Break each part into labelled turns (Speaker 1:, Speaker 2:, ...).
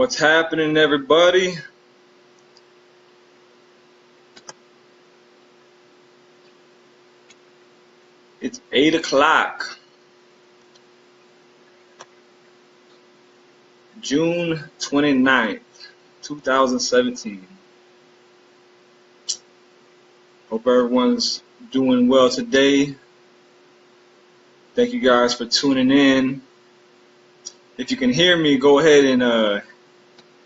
Speaker 1: What's happening, everybody? It's 8 o'clock. June 29th, 2017. Hope everyone's doing well today. Thank you guys for tuning in. If you can hear me, go ahead and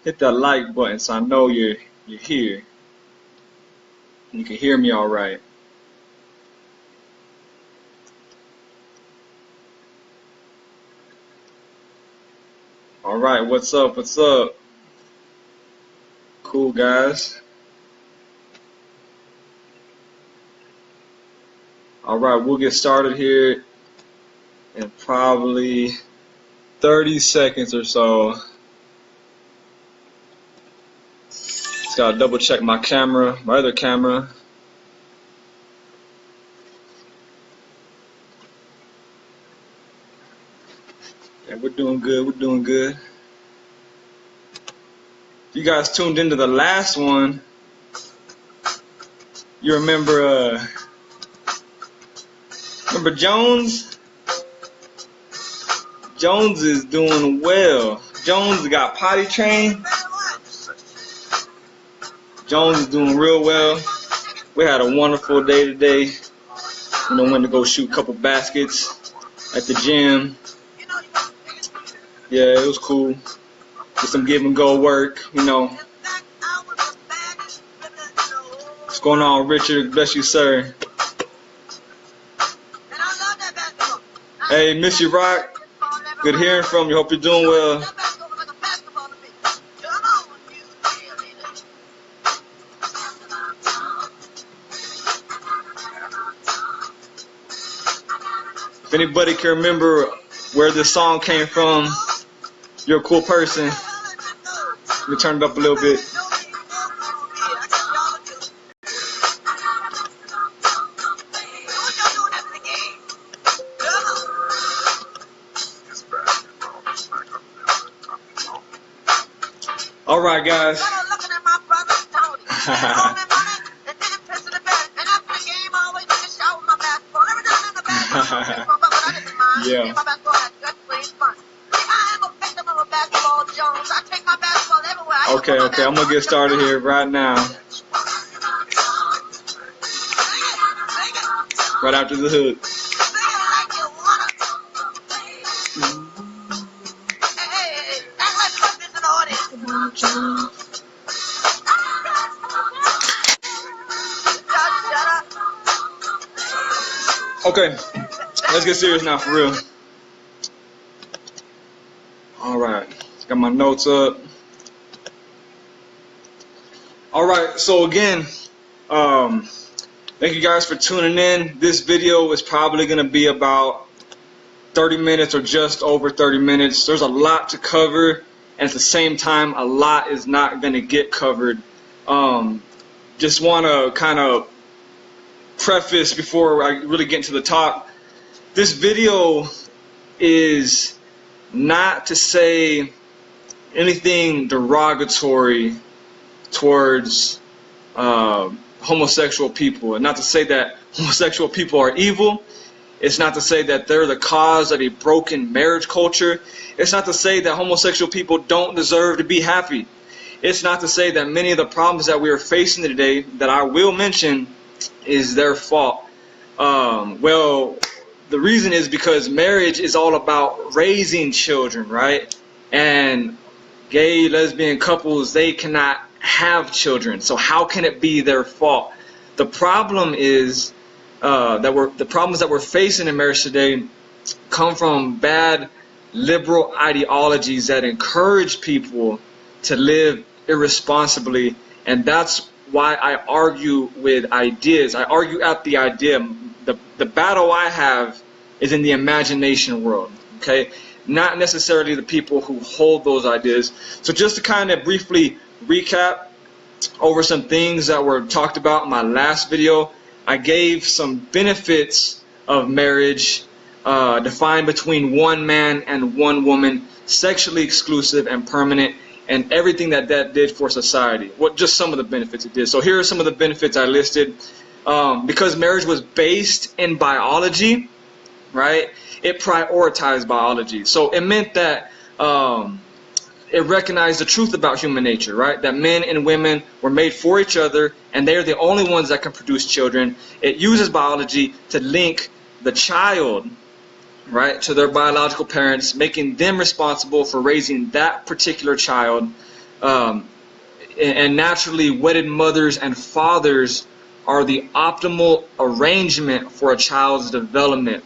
Speaker 1: hit that like button so I know you're here. You can hear me all right. All right, what's up? What's up? Cool, guys. All right, we'll get started here in probably 30 seconds or so. Just gotta double check my camera, my other camera. Yeah, we're doing good, we're doing good. If you guys tuned into the last one, you remember Jones? Jones is doing well. Jones got potty trained. Jones is doing real well. We had a wonderful day today. You know, went to go shoot a couple baskets at the gym. Yeah, it was cool. Did some give and go work, you know. What's going on, Richard? Bless you, sir. Hey, miss you, Rock. Good hearing from you. Hope you're doing well. If anybody can remember where this song came from, you're a cool person. Let me turn it up a little bit. All right, guys. Yeah. Okay, I'm gonna get started here right now. Right after the hook. Okay, let's get serious now, for real. Alright, got my notes up. Alright, so again, thank you guys for tuning in. This video is probably going to be about 30 minutes or just over 30 minutes. There's a lot to cover, and at the same time, a lot is not going to get covered. Just want to kind of preface before I really get into the talk. This video is not to say anything derogatory towards homosexual people, and not to say that homosexual people are evil. It's not to say that they're the cause of a broken marriage culture. It's not to say that homosexual people don't deserve to be happy. It's not to say that many of the problems that we are facing today, that I will mention, is their fault. Well, the reason is because marriage is all about raising children, right? And gay, lesbian couples, they cannot have children. So how can it be their fault? The problem is the problems that we're facing in marriage today come from bad liberal ideologies that encourage people to live irresponsibly, and that's why I argue with ideas. I argue at the idea. The battle I have is in the imagination world, okay? Not necessarily the people who hold those ideas. So just to kind of briefly recap over some things that were talked about in my last video, I gave some benefits of marriage defined between one man and one woman, sexually exclusive and permanent. and everything that did for society. Just some of the benefits it did. So here are some of the benefits I listed. Because marriage was based in biology, right? It prioritized biology. So it meant that it recognized the truth about human nature, right? That men and women were made for each other, and they're the only ones that can produce children. It uses biology to link the child, right, to their biological parents, making them responsible for raising that particular child. And naturally, wedded mothers and fathers are the optimal arrangement for a child's development.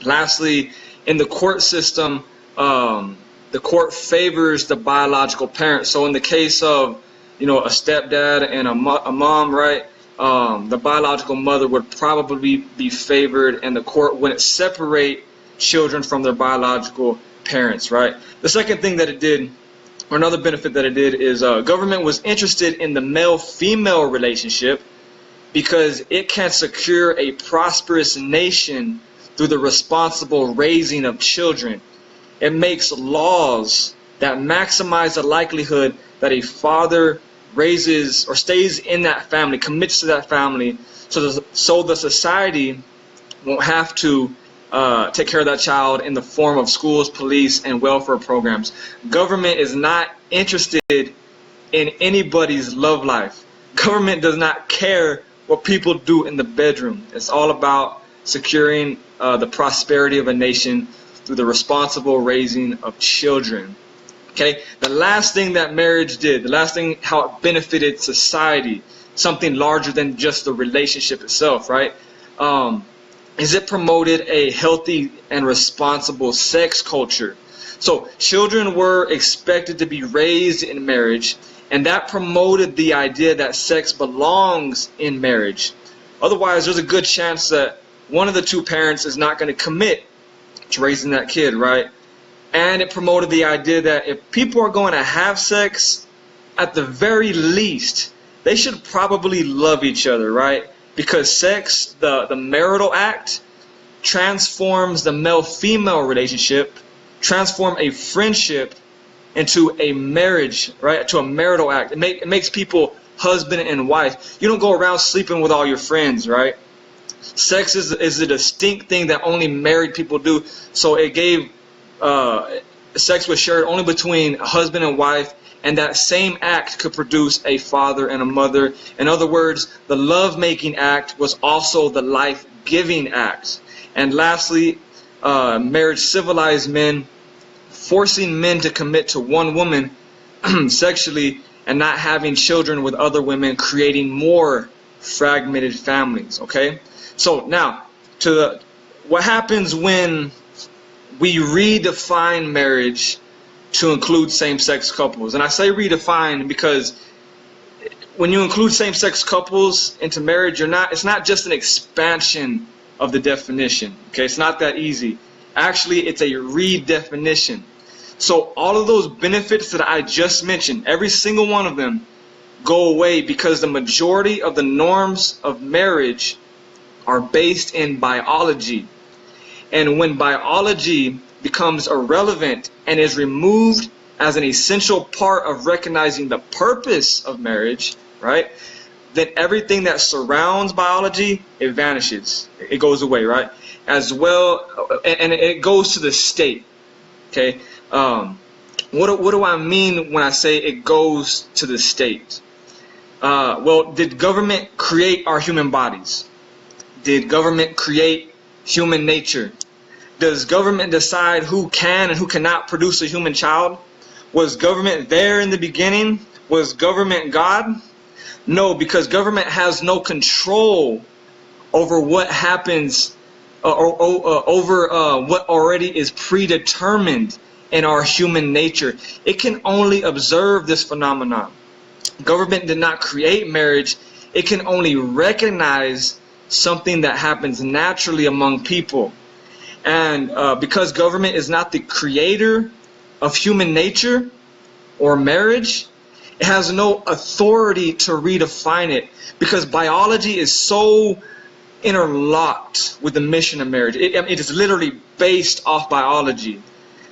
Speaker 1: Lastly, in the court system, the court favors the biological parent. So in the case of, a stepdad and a mom, right, the biological mother would probably be favored, and the court wouldn't separate children from their biological parents, right? The second thing that it did, or another benefit that it did, is government was interested in the male-female relationship because it can secure a prosperous nation through the responsible raising of children. It makes laws that maximize the likelihood that a father raises or stays in that family, commits to that family, so the society won't have to take care of that child in the form of schools, police, and welfare programs. Government is not interested in anybody's love life. Government does not care what people do in the bedroom. It's all about securing the prosperity of a nation through the responsible raising of children. Okay, the last thing that marriage did, the last thing how it benefited society, something larger than just the relationship itself, right? Is it promoted a healthy and responsible sex culture. So children were expected to be raised in marriage, and that promoted the idea that sex belongs in marriage. Otherwise, there's a good chance that one of the two parents is not going to commit to raising that kid, right? And it promoted the idea that if people are going to have sex, at the very least, they should probably love each other, right? Because sex, the marital act, transforms the male-female relationship, transform a friendship into a marriage, right? To a marital act. It makes people husband and wife. You don't go around sleeping with all your friends, right? Sex is a distinct thing that only married people do. So it gave sex was shared only between a husband and wife, and that same act could produce a father and a mother. In other words, the love-making act was also the life-giving act. And lastly, marriage civilized men, forcing men to commit to one woman sexually and not having children with other women, creating more fragmented families. Okay, so now what happens when we redefine marriage to include same-sex couples? And I say redefine because when you include same-sex couples into marriage, it's not just an expansion of the definition. Okay, it's not that easy. Actually, it's a redefinition. So all of those benefits that I just mentioned, every single one of them, go away because the majority of the norms of marriage are based in biology. And when biology becomes irrelevant and is removed as an essential part of recognizing the purpose of marriage, right, then everything that surrounds biology, it vanishes. It goes away, right? As well, and it goes to the state. Okay? What do I mean when I say it goes to the state? Well, did government create our human bodies? Did government create human nature? Does government decide who can and who cannot produce a human child? Was government there in the beginning? Was government God? No, because government has no control over what happens, over what already is predetermined in our human nature. It can only observe this phenomenon. Government did not create marriage. It can only recognize something that happens naturally among people. And because government is not the creator of human nature or marriage, it has no authority to redefine it, because biology is so interlocked with the mission of marriage. It is literally based off biology,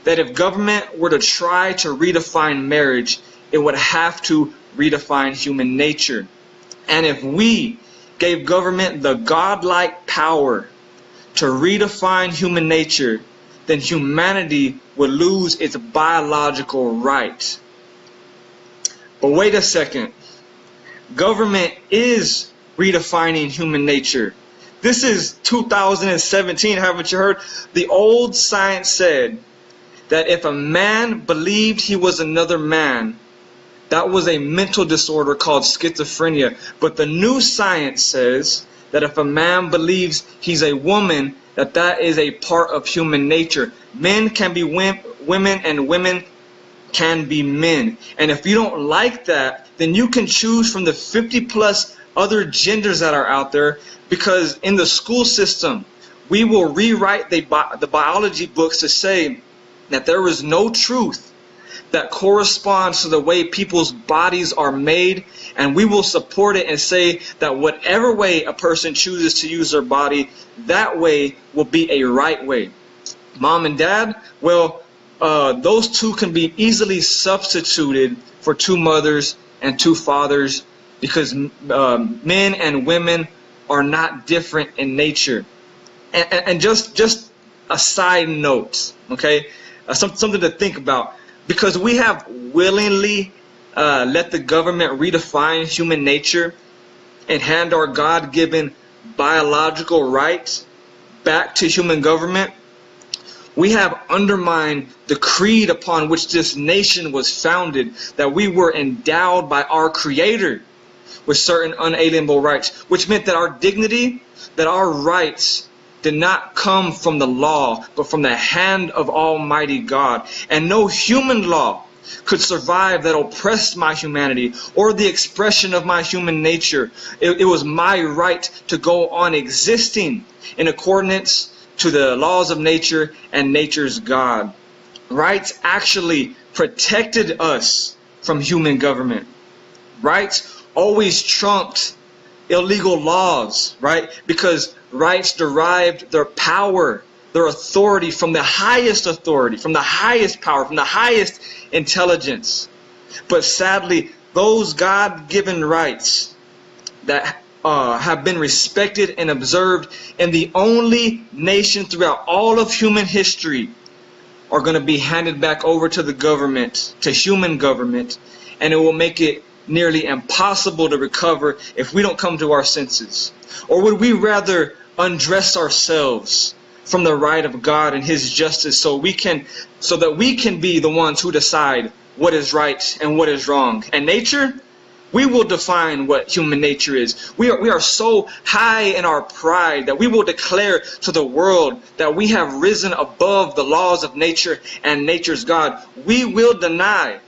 Speaker 1: that if government were to try to redefine marriage, it would have to redefine human nature. And if we gave government the godlike power to redefine human nature, then humanity would lose its biological right. But wait a second. Government is redefining human nature. This is 2017, haven't you heard? The old science said that if a man believed he was another man, that was a mental disorder called schizophrenia. But the new science says that if a man believes he's a woman, that is a part of human nature. Men can be women and women can be men. And if you don't like that, then you can choose from the 50 plus other genders that are out there, because in the school system, we will rewrite the biology books to say that there is no truth that corresponds to the way people's bodies are made, and we will support it and say that whatever way a person chooses to use their body, that way will be a right way. Mom and dad, well, those two can be easily substituted for two mothers and two fathers, because men and women are not different in nature. And just a side note, okay, something to think about, because we have willingly let the government redefine human nature and hand our God-given biological rights back to human government. We have undermined the creed upon which this nation was founded, that we were endowed by our Creator with certain unalienable rights, which meant that our dignity, that our rights did not come from the law, but from the hand of Almighty God. And no human law could survive that oppressed my humanity or the expression of my human nature. It was my right to go on existing in accordance to the laws of nature and nature's God. Rights actually protected us from human government. Rights always trumped illegal laws, right? Because rights derived their power, their authority from the highest authority, from the highest power, from the highest intelligence. But sadly, those God-given rights that have been respected and observed in the only nation throughout all of human history are going to be handed back over to the government, to human government, and it will make it nearly impossible to recover if we don't come to our senses. Or would we rather undress ourselves from the right of God and His justice so that we can be the ones who decide what is right and what is wrong? And nature, we will define what human nature is. We are so high in our pride that we will declare to the world that we have risen above the laws of nature and nature's God. We will deny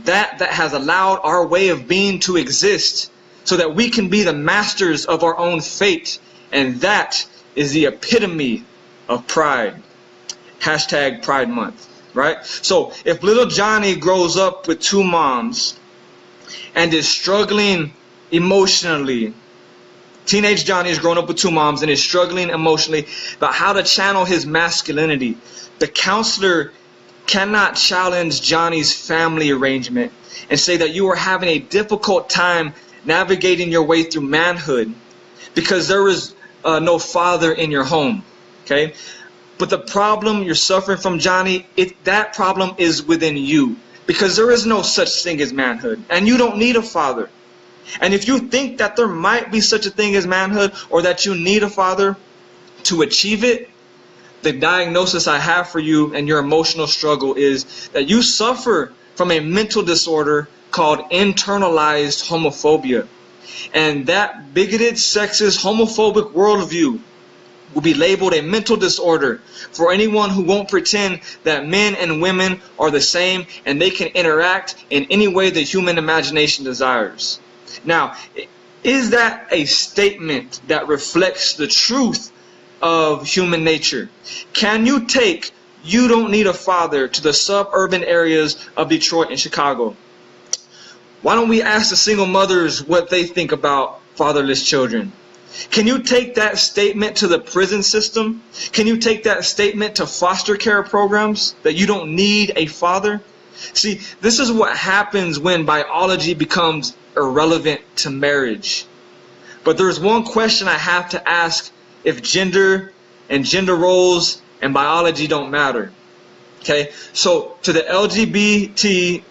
Speaker 1: that has allowed our way of being to exist so that we can be the masters of our own fate. And that is the epitome of pride. Hashtag Pride Month, right? So if little Johnny grows up with two moms and is struggling emotionally, teenage Johnny is growing up with two moms and is struggling emotionally about how to channel his masculinity, the counselor cannot challenge Johnny's family arrangement and say that you are having a difficult time navigating your way through manhood because there is no father in your home. Okay? But the problem you're suffering from, Johnny, that problem is within you, because there is no such thing as manhood, and you don't need a father. And if you think that there might be such a thing as manhood, or that you need a father to achieve it, the diagnosis I have for you and your emotional struggle is that you suffer from a mental disorder called internalized homophobia. And that bigoted, sexist, homophobic worldview will be labeled a mental disorder for anyone who won't pretend that men and women are the same and they can interact in any way the human imagination desires. Now, is that a statement that reflects the truth of human nature? Can you take "you don't need a father" to the suburban areas of Detroit and Chicago? Why don't we ask the single mothers what they think about fatherless children? Can you take that statement to the prison system? Can you take that statement to foster care programs, that you don't need a father? See, this is what happens when biology becomes irrelevant to marriage. But there's one question I have to ask if gender and gender roles and biology don't matter. Okay? So, to the LGBT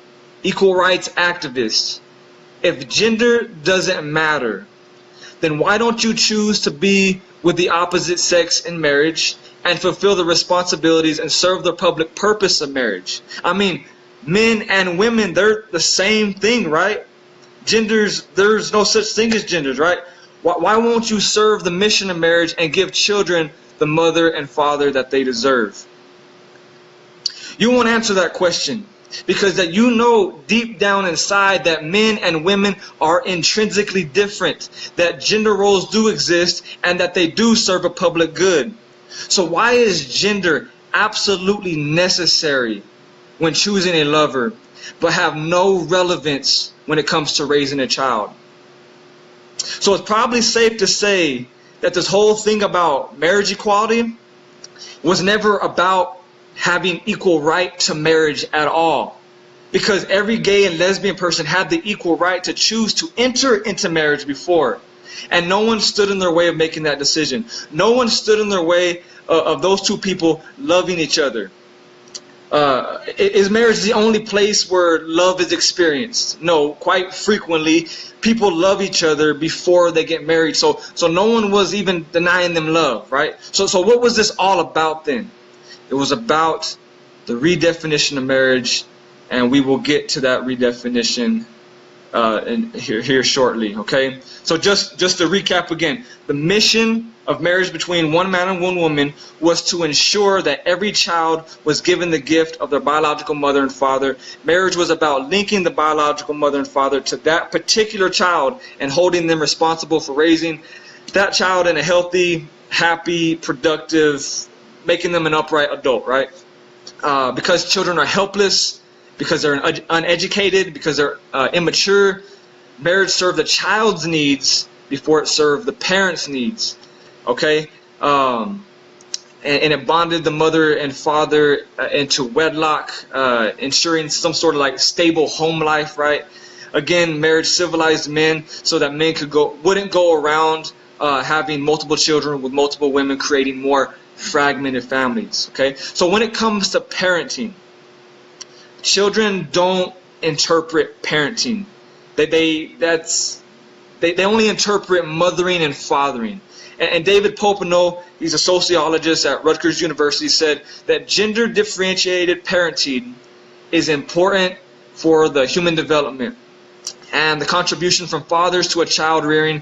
Speaker 1: equal rights activists, if gender doesn't matter, then why don't you choose to be with the opposite sex in marriage and fulfill the responsibilities and serve the public purpose of marriage? I mean, men and women, they're the same thing, right? There's no such thing as genders, right? Why won't you serve the mission of marriage and give children the mother and father that they deserve? You won't answer that question because that you know deep down inside that men and women are intrinsically different, that gender roles do exist, and that they do serve a public good. So why is gender absolutely necessary when choosing a lover, but have no relevance when it comes to raising a child? So it's probably safe to say that this whole thing about marriage equality was never about having equal right to marriage at all. Because every gay and lesbian person had the equal right to choose to enter into marriage before. And no one stood in their way of making that decision. No one stood in their way of those two people loving each other. Is marriage the only place where love is experienced? No, quite frequently people love each other before they get married. So no one was even denying them love, right? So what was this all about then? It was about the redefinition of marriage, and we will get to that redefinition here shortly, okay? So just to recap again, the mission of marriage between one man and one woman was to ensure that every child was given the gift of their biological mother and father. Marriage was about linking the biological mother and father to that particular child and holding them responsible for raising that child in a healthy, happy, productive, making them an upright adult, right? Because children are helpless, because they're uneducated, because they're immature, marriage served the child's needs before it served the parents' needs, okay? And it bonded the mother and father into wedlock, ensuring some sort of like stable home life, right? Again, marriage civilized men so that men wouldn't go around having multiple children with multiple women, creating more fragmented families, okay? So when it comes to parenting, children don't interpret parenting. They only interpret mothering and fathering. And David Popenoe, he's a sociologist at Rutgers University, said that gender differentiated parenting is important for the human development. And the contribution from fathers to child rearing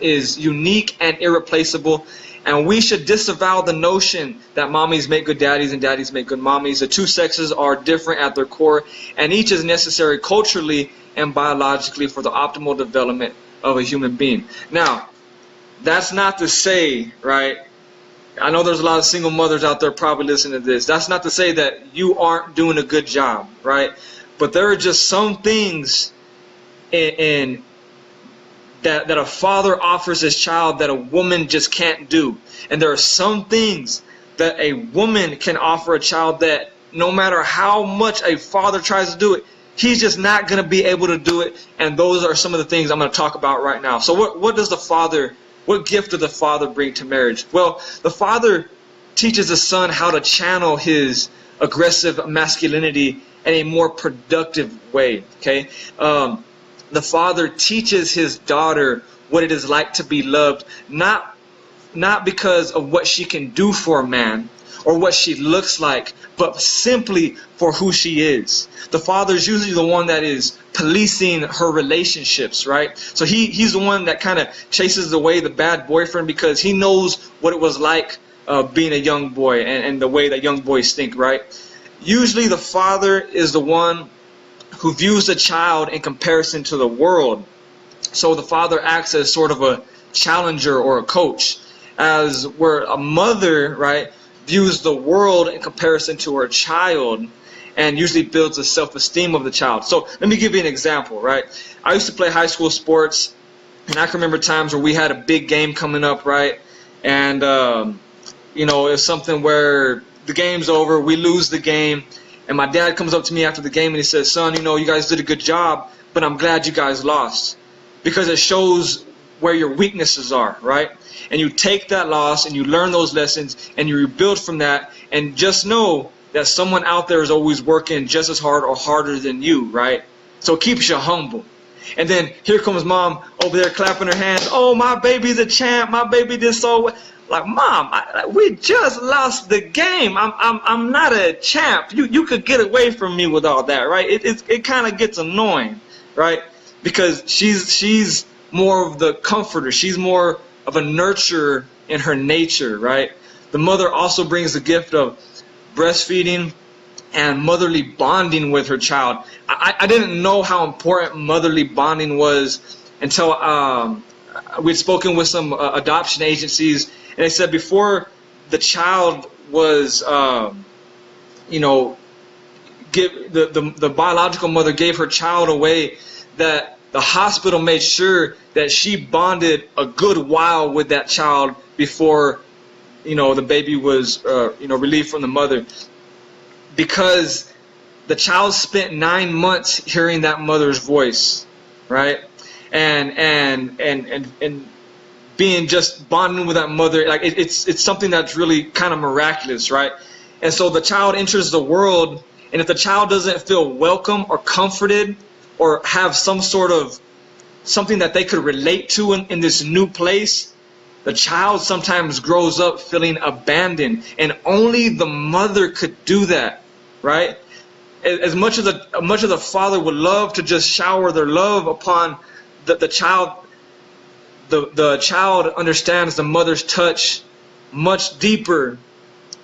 Speaker 1: is unique and irreplaceable. And we should disavow the notion that mommies make good daddies and daddies make good mommies. The two sexes are different at their core, and each is necessary culturally and biologically for the optimal development of a human being. Now, that's not to say, right, I know there's a lot of single mothers out there probably listening to this. That's not to say that you aren't doing a good job, right? But there are just some things that a father offers his child that a woman just can't do. And there are some things that a woman can offer a child that no matter how much a father tries to do it, he's just not going to be able to do it. And those are some of the things I'm going to talk about right now. So what gift does the father bring to marriage? Well, the father teaches the son how to channel his aggressive masculinity in a more productive way, okay? The father teaches his daughter what it is like to be loved, not because of what she can do for a man or what she looks like, but simply for who she is. The father is usually the one that is policing her relationships, right? So he's the one that kind of chases away the bad boyfriend because he knows what it was like being a young boy and the way that young boys think, right? Usually the father is the one who views the child in comparison to the world. So the father acts as sort of a challenger or a coach, as where a mother, right, views the world in comparison to her child and usually builds the self-esteem of the child. So let me give you an example, right? I used to play high school sports, and I can remember times where we had a big game coming up, right? And, it's something where the game's over, we lose the game, And my dad comes up to me after the game and he says, son, you guys did a good job, but I'm glad you guys lost. Because it shows where your weaknesses are, right? And you take that loss and you learn those lessons and you rebuild from that, and just know that someone out there is always working just as hard or harder than you, right? So it keeps you humble. And then here comes mom over there clapping her hands. Oh, my baby's a champ. My baby did so well. Like, mom, we just lost the game. I'm not a champ. You could get away from me with all that, right? It kind of gets annoying, right? Because she's more of the comforter. She's more of a nurturer in her nature, right? The mother also brings the gift of breastfeeding and motherly bonding with her child. I didn't know how important motherly bonding was until we'd spoken with some adoption agencies, and they said before the child was, the biological mother gave her child away, that the hospital made sure that she bonded a good while with that child before, the baby was, relieved from the mother. Because the child spent 9 months hearing that mother's voice, right? And being just bonding with that mother, like it's something that's really kind of miraculous, right? And so the child enters the world, and if the child doesn't feel welcome or comforted or have some sort of something that they could relate to in this new place, the child sometimes grows up feeling abandoned, and only the mother could do that, right? As much as the father would love to just shower their love upon the child, the child understands the mother's touch much deeper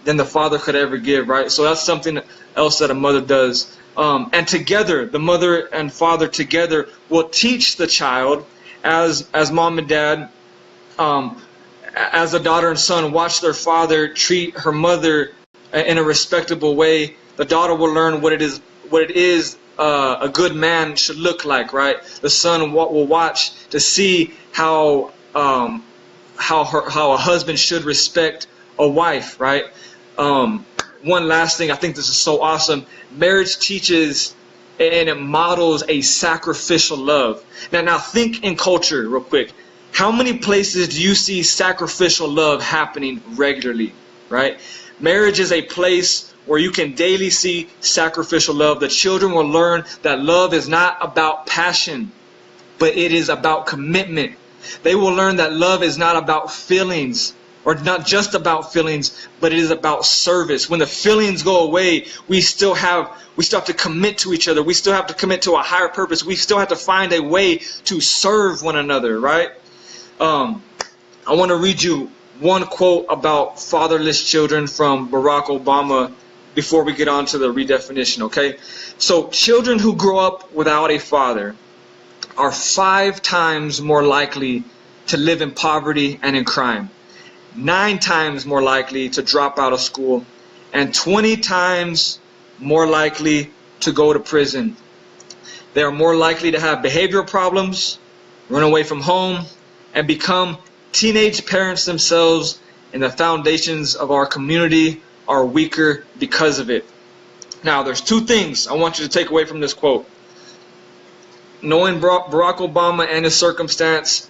Speaker 1: than the father could ever give, right? So that's something else that a mother does. And together, the mother and father together will teach the child, as mom and dad, as the daughter and son watch their father treat her mother in a respectable way. The daughter will learn what it is a good man should look like, right? The son will watch to see how a husband should respect a wife, right? One last thing, I think this is so awesome. Marriage teaches and it models a sacrificial love. Now think in culture real quick. How many places do you see sacrificial love happening regularly, right? Marriage is a place where you can daily see sacrificial love. The children will learn that love is not about passion, but it is about commitment. They will learn that love is not about feelings, or not just about feelings, but it is about service. When the feelings go away, we still have to commit to each other. We still have to commit to a higher purpose. We still have to find a way to serve one another, right? I want to read you one quote about fatherless children from Barack Obama before we get on to the redefinition, okay? So, children who grow up without a father are 5 times more likely to live in poverty and in crime, 9 times more likely to drop out of school, and 20 times more likely to go to prison. They are more likely to have behavioral problems, run away from home, and become teenage parents themselves, and the foundations of our community are weaker because of it. Now, there's 2 things I want you to take away from this quote. Knowing Barack Obama and his circumstance,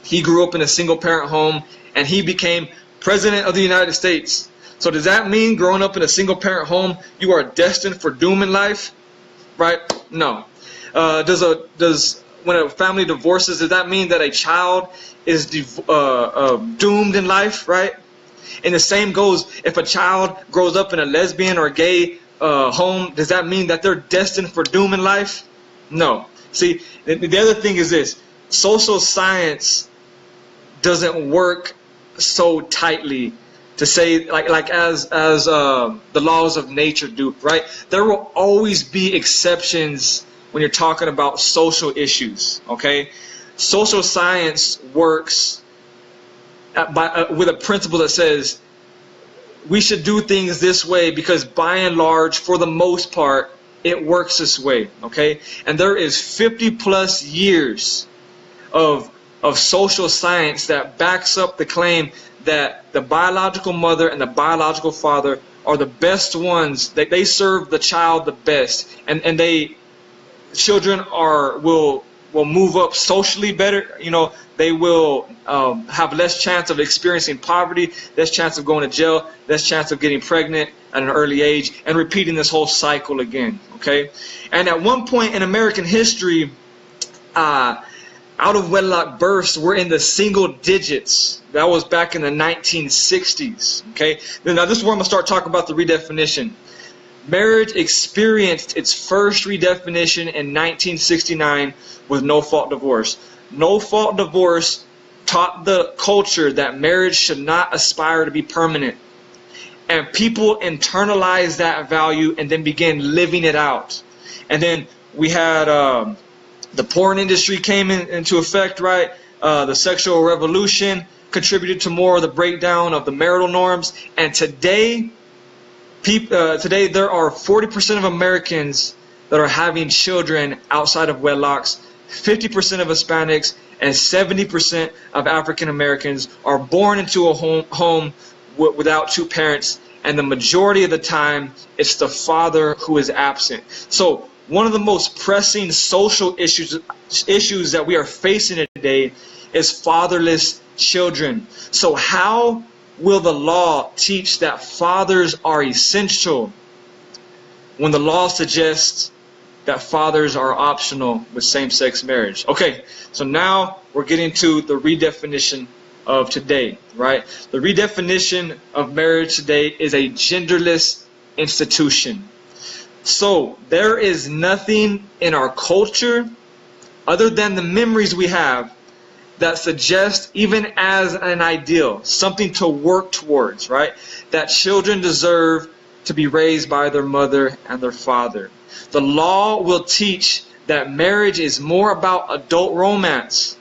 Speaker 1: he grew up in a single-parent home, and he became President of the United States. So does that mean growing up in a single-parent home, you are destined for doom in life? Right? No. When a family divorces, does that mean that a child is doomed in life? Right? And the same goes, if a child grows up in a lesbian or gay home, does that mean that they're destined for doom in life? No. See, the other thing is this. Social science doesn't work so tightly to say like as the laws of nature do, right? There will always be exceptions when you're talking about social issues, okay? Social science works with a principle that says we should do things this way because by and large, for the most part, it works this way, okay? And there is 50 plus years of social science that backs up the claim that the biological mother and the biological father are the best ones. They serve the child the best, and children will move up socially better. They will have less chance of experiencing poverty, less chance of going to jail, less chance of getting pregnant at an early age, and repeating this whole cycle again. Okay, and at one point in American history, out of wedlock births were in the single digits. That was back in the 1960s. Okay, now this is where I'm gonna start talking about the redefinition. Marriage experienced its first redefinition in 1969 with no-fault divorce. No-fault divorce taught the culture that marriage should not aspire to be permanent. And people internalized that value and then began living it out. And then we had the porn industry came into effect, right? The sexual revolution contributed to more of the breakdown of the marital norms. And today there are 40% of Americans that are having children outside of wedlocks. 50% of Hispanics and 70% of African Americans are born into a home without two parents, and the majority of the time it's the father who is absent. So one of the most pressing social issues that we are facing today is fatherless children. So how will the law teach that fathers are essential when the law suggests that fathers are optional with same-sex marriage? Okay, so now we're getting to the redefinition of today, right? The redefinition of marriage today is a genderless institution. So there is nothing in our culture other than the memories we have that suggest, even as an ideal, something to work towards, right? That children deserve to be raised by their mother and their father. The law will teach that marriage is more about adult romance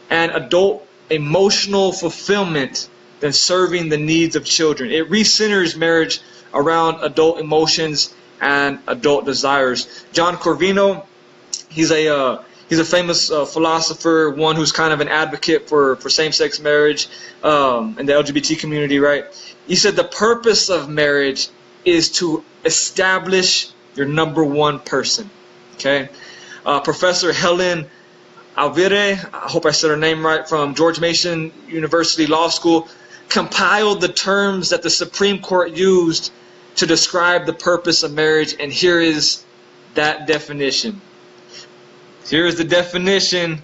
Speaker 1: and adult emotional fulfillment than serving the needs of children. It recenters marriage around adult emotions and adult desires. John Corvino, he's a famous philosopher, one who's kind of an advocate for same-sex marriage in the LGBT community, right? He said the purpose of marriage is to establish your number one person. Okay, Professor Helen Alvire, I hope I said her name right, from George Mason University Law School, compiled the terms that the Supreme Court used to describe the purpose of marriage, and here is that definition. Here is the definition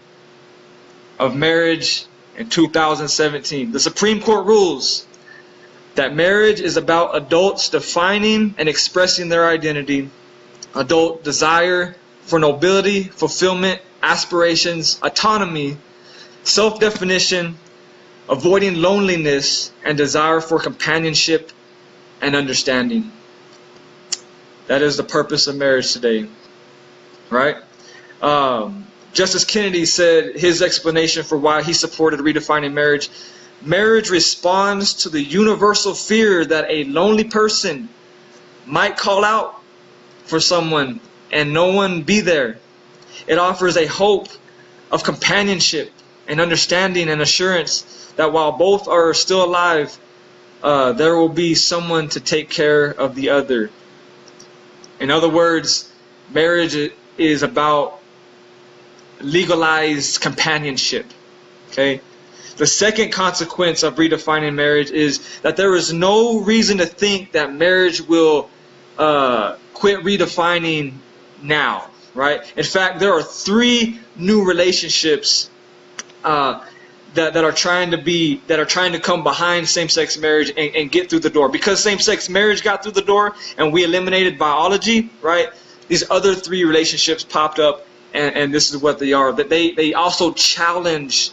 Speaker 1: of marriage in 2017. The Supreme Court rules that marriage is about adults defining and expressing their identity, adult desire for nobility, fulfillment, aspirations, autonomy, self-definition, avoiding loneliness, and desire for companionship and understanding. That is the purpose of marriage today, right? Justice Kennedy said his explanation for why he supported redefining marriage: marriage responds to the universal fear that a lonely person might call out for someone and no one be there. It offers a hope of companionship and understanding and assurance that while both are still alive, there will be someone to take care of the other. In other words, marriage is about legalized companionship. Okay? The second consequence of redefining marriage is that there is no reason to think that marriage will quit redefining now, right? In fact, there are 3 new relationships that are trying to come behind same-sex marriage and get through the door. Because same-sex marriage got through the door and we eliminated biology, right? These other 3 relationships popped up, and this is what they are. That they also challenge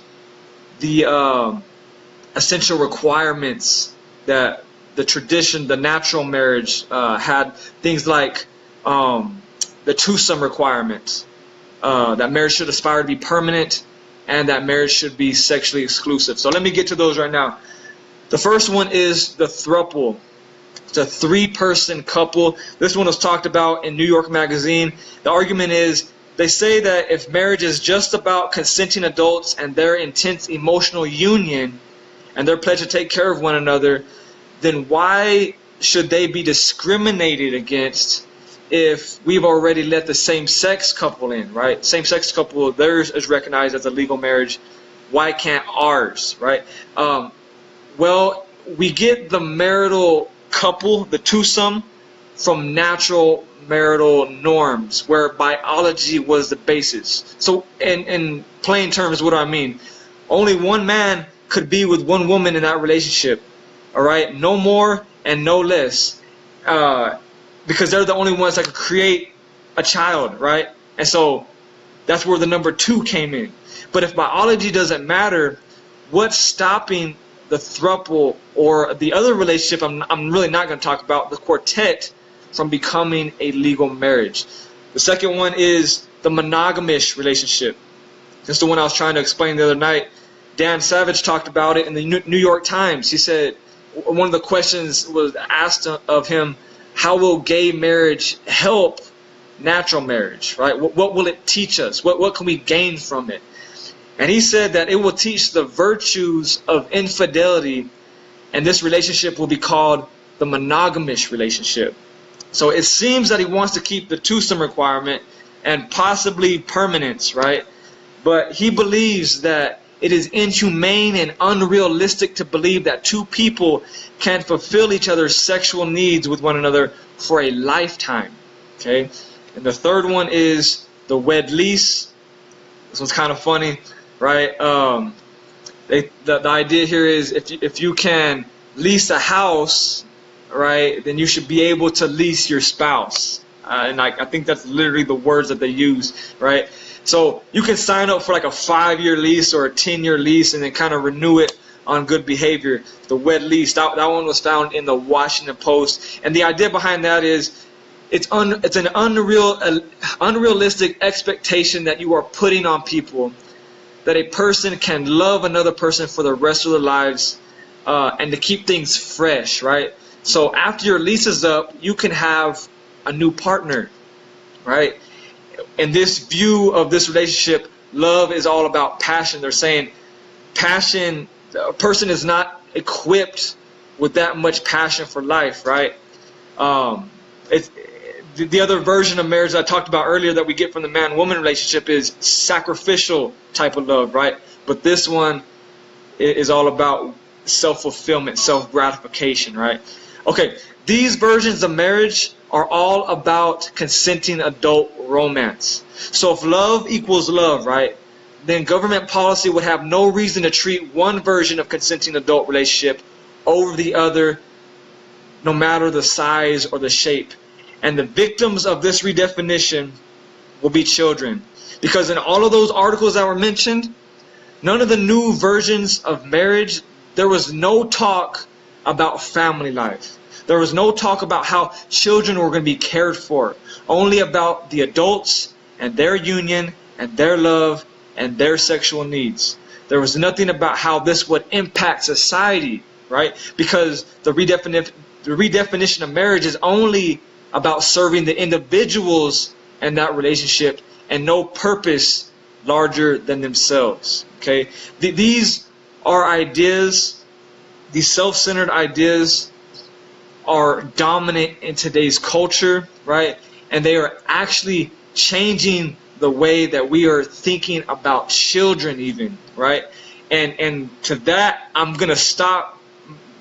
Speaker 1: the essential requirements that the tradition, the natural marriage had. Things like the twosome requirements, that marriage should aspire to be permanent, and that marriage should be sexually exclusive. So let me get to those right now. The first one is the throuple. It's a 3-person couple. This one was talked about in New York Magazine. The argument is, they say that if marriage is just about consenting adults and their intense emotional union and their pledge to take care of one another, then why should they be discriminated against if we've already let the same-sex couple in, right? Same-sex couple, theirs is recognized as a legal marriage. Why can't ours, right? Well, we get the marital couple, the twosome, from natural marital norms, where biology was the basis. So, in plain terms, what do I mean? Only one man could be with one woman in that relationship, all right? No more and no less, because they're the only ones that could create a child, right? And so that's where the number 2 came in. But if biology doesn't matter, what's stopping the throuple or the other relationship I'm really not going to talk about, the quartet, from becoming a legal marriage? The second one is the monogamish relationship. That's the one I was trying to explain the other night. Dan Savage talked about it in the New York Times. He said one of the questions was asked of him, how will gay marriage help natural marriage, right? What will it teach us? What can we gain from it? And he said that it will teach the virtues of infidelity, and this relationship will be called the monogamish relationship. So it seems that he wants to keep the twosome requirement and possibly permanence, right? But he believes that it is inhumane and unrealistic to believe that two people can fulfill each other's sexual needs with one another for a lifetime. Okay? And the third one is the wed lease. This one's kind of funny, right? The idea here is if you can lease a house, right, then you should be able to lease your spouse. And I think that's literally the words that they use, right? So you can sign up for like a 5-year lease or a 10-year lease and then kind of renew it on good behavior. The wed lease, that one was found in the Washington Post. And the idea behind that is it's an unrealistic expectation that you are putting on people that a person can love another person for the rest of their lives and to keep things fresh, right? So after your lease is up, you can have a new partner, right? In this view of this relationship, love is all about passion. They're saying passion, a person is not equipped with that much passion for life, right? The other version of marriage that I talked about earlier that we get from the man-woman relationship is sacrificial type of love, right? But this one is all about self-fulfillment, self-gratification, right? Okay, these versions of marriage are all about consenting adult romance. So if love equals love, right, then government policy would have no reason to treat one version of consenting adult relationship over the other, no matter the size or the shape. And the victims of this redefinition will be children. Because in all of those articles that were mentioned, none of the new versions of marriage, there was no talk about family life. There was no talk about how children were going to be cared for. Only about the adults and their union and their love and their sexual needs. There was nothing about how this would impact society, right? Because the redefinition of marriage is only about serving the individuals in that relationship and no purpose larger than themselves. Okay? These are ideas, these self-centered ideas are dominant in today's culture, right? And they are actually changing the way that we are thinking about children even, right? And to that, I'm going to stop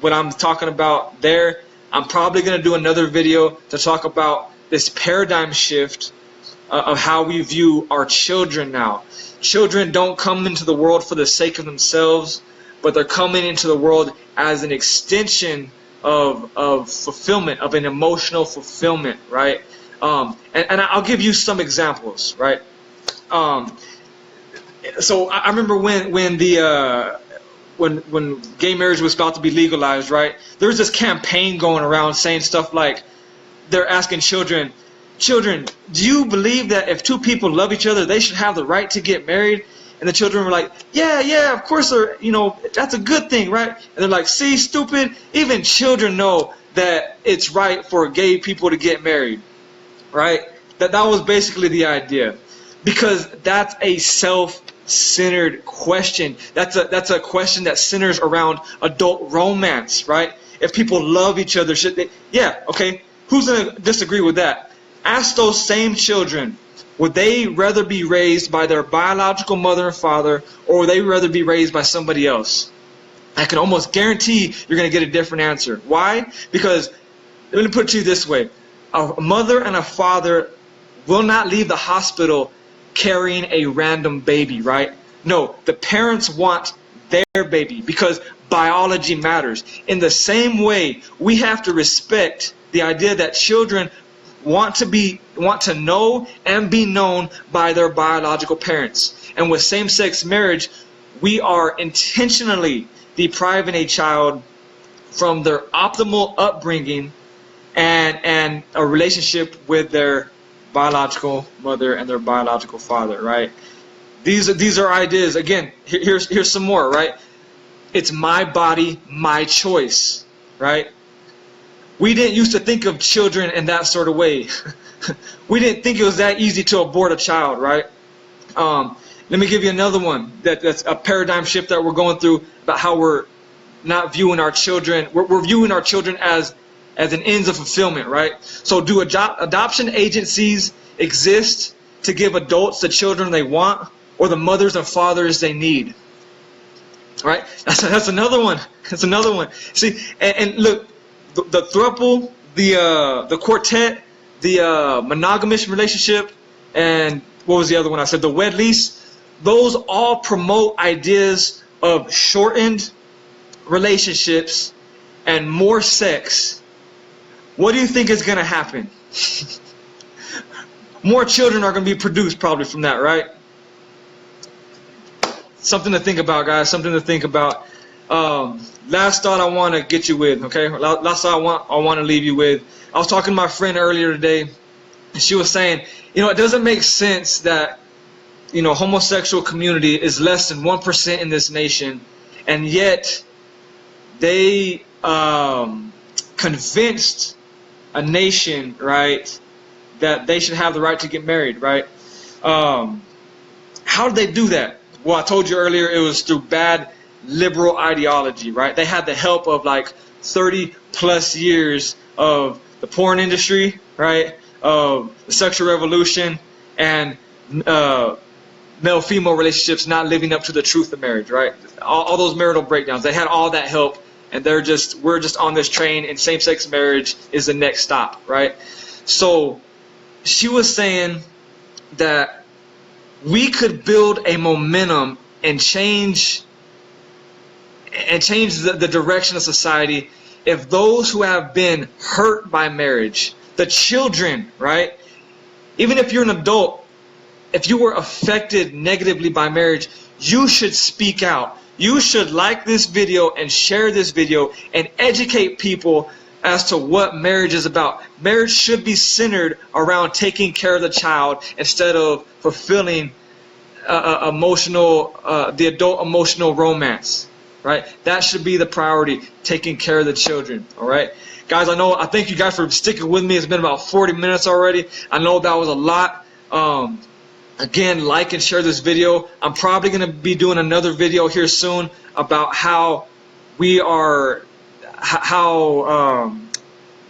Speaker 1: what I'm talking about there. I'm probably going to do another video to talk about this paradigm shift of how we view our children now. Children don't come into the world for the sake of themselves, but they're coming into the world as an extension of fulfillment, of an emotional fulfillment, right? And I'll give you some examples, right? So I remember when gay marriage was about to be legalized, right? There was this campaign going around saying stuff like, they're asking children, do you believe that if two people love each other, they should have the right to get married? And the children were like, yeah, of course, that's a good thing, right? And they're like, see, stupid, even children know that it's right for gay people to get married, right? That was basically the idea. Because that's a self-centered question. That's a question that centers around adult romance, right? if people love each other, should they? Yeah, okay. Who's going to disagree with that? Ask those same children, would they rather be raised by their biological mother and father, or would they rather be raised by somebody else? I can almost guarantee you're going to get a different answer. Why? Because, let me put it to you this way. A mother and a father will not leave the hospital carrying a random baby, right? No, the parents want their baby because biology matters. In the same way, we have to respect the idea that children want to know and be known by their biological parents. And with same-sex marriage, we are intentionally depriving a child from their optimal upbringing and a relationship with their biological mother and their biological father, right? These are ideas. Again, here's some more, right? It's my body, my choice, right? We didn't used to think of children in that sort of way. We didn't think it was that easy to abort a child, right? Let me give you another one that's a paradigm shift that we're going through about how we're not viewing our children. We're viewing our children as an ends of fulfillment, right? So do adoption agencies exist to give adults the children they want or the mothers and fathers they need? Right? That's another one. That's another one. See, and look, the throuple, the quartet, the monogamous relationship, and what was the other one I said? The wed lease. Those all promote ideas of shortened relationships and more sex. What do you think is going to happen? More children are going to be produced probably from that, right? Something to think about, guys. Something to think about. Last thought I want to get you with, okay? Last thought I want to leave you with. I was talking to my friend earlier today, and she was saying, it doesn't make sense that, homosexual community is less than 1% in this nation, and yet they convinced a nation, right, that they should have the right to get married, right? How did they do that? Well, I told you earlier it was through bad liberal ideology, right? They had the help of like 30 plus years of the porn industry, right? Of the sexual revolution and male-female relationships not living up to the truth of marriage, right? All those marital breakdowns. They had all that help, and we're just on this train, and same-sex marriage is the next stop, right? So she was saying that we could build a momentum and change the direction of society if those who have been hurt by marriage, the children, right? Even if you're an adult, if you were affected negatively by marriage, you should speak out. You should like this video and share this video and educate people as to what marriage is about. Marriage should be centered around taking care of the child instead of fulfilling the adult emotional romance, right? That should be the priority, taking care of the children, all right? Guys, I thank you guys for sticking with me. It's been about 40 minutes already. I know that was a lot. Again, like and share this video. I'm probably going to be doing another video here soon about how we are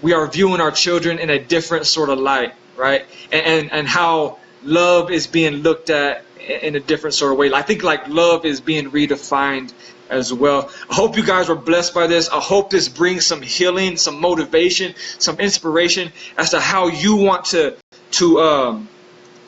Speaker 1: viewing our children in a different sort of light, right? And how love is being looked at in a different sort of way. I think like love is being redefined as well. I hope you guys were blessed by this. I hope this brings some healing, some motivation, some inspiration as to how you want to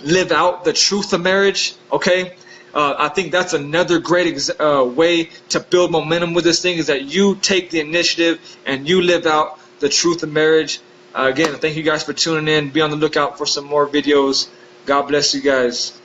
Speaker 1: live out the truth of marriage, okay? I think that's another great way to build momentum with this thing, is that you take the initiative and you live out the truth of marriage. Again, thank you guys for tuning in. Be on the lookout for some more videos. God bless you guys.